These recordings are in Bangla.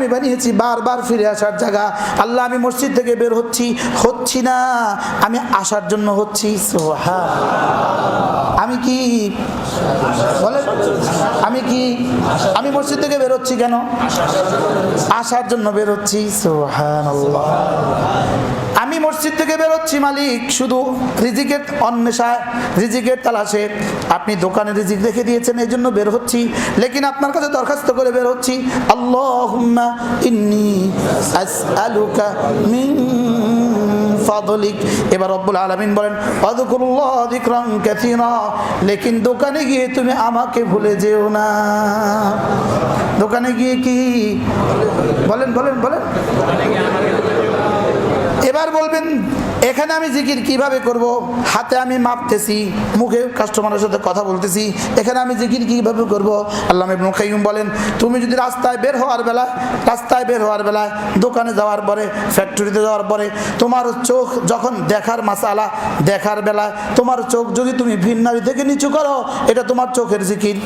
আমি বানিয়েছি বারবার ফিরে আসার জায়গা। আল্লাহ আমি মসজিদ থেকে বের হচ্ছি না, আমি আসার জন্য হচ্ছি। সুবহানাল্লাহ। আমি কি বলেন, আমি মসজিদ থেকে বের হচ্ছি কেন? আসার জন্য বের হচ্ছি। সুবহানাল্লাহ। আমি মসজিদ থেকে বেরোচ্ছি মালিক শুধু রিজিকের অন্বেষায়, রিজিকের তালাশে। আপনি দোকানে রিজিক রেখে দিয়েছেন, এই জন্য বের হচ্ছি। লেকিন আপনার কাছে দরখাস্ত করে বের হচ্ছি, আল্লাহুম্মা ইন্নী আসআলুকা মিন ফাদলিক। এবার রব্বুল আলামিন বলেন আযকুরুল্লাহ যিকরান কাসীরা। লেকিন দোকানে গিয়ে তুমি আমাকে ভুলে যেও না। দোকানে গিয়ে কি বলেন বলেন বলেন। এবার বলবেন এখানে আমি জিকির কিভাবে করব? হাতে আমি মাপতেছি, মুখে কাস্টমারের সাথে কথা বলতেছি, এখানে আমি জিকির কিভাবে করব? আল্লামা ইবনে কাইয়্যিম বলেন তুমি যদি রাস্তায় বের হওয়ার বেলায়, দোকানে যাওয়ার পরে, ফ্যাক্টরিতে যাওয়ার পরে, তোমার চোখ যখন দেখার মাসালা, দেখার বেলায় তোমার চোখ যদি তুমি ভিন্নারি থেকে নিচু করো, এটা তোমার চোখের জিকির।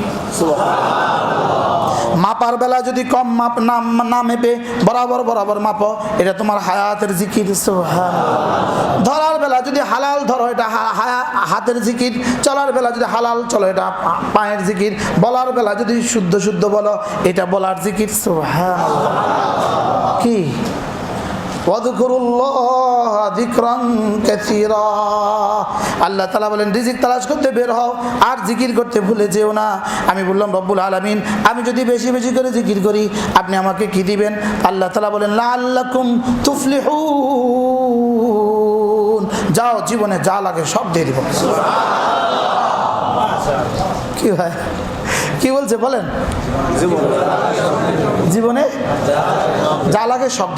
মাপার বেলা যদি কম মাপ না মেপে বরাবর মাপো, এটা তোমার হায়াতের জিকির। ধরার বেলা যদি হালাল ধরো, এটা হাতের জিকির। চলার বেলা যদি হালাল চলো, এটা পায়ের জিকির। বলার বেলা যদি শুদ্ধ বলো, এটা বলার জিকির। সুবহানাল্লাহ। কি ওয়াযকুরুল্লাহ যিকরান কাসীরা। আল্লাহ তাআলা বলেন রিজিক তালাশ করতে বের হও, আর জিকির করতে ভুলে যেও না। আমি বললাম রব্বুল আলামিন আমি যদি বেশি বেশি করে জিকির করি আপনি আমাকে কি দিবেন? আল্লাহ তাআলা বলেন লাআল্লাকুম তুফলিহুন। যাও জীবনে যা লাগে সব দিয়ে দিব। কি হয়, কি বলছে বলেন? জীবনে যা লাগে সব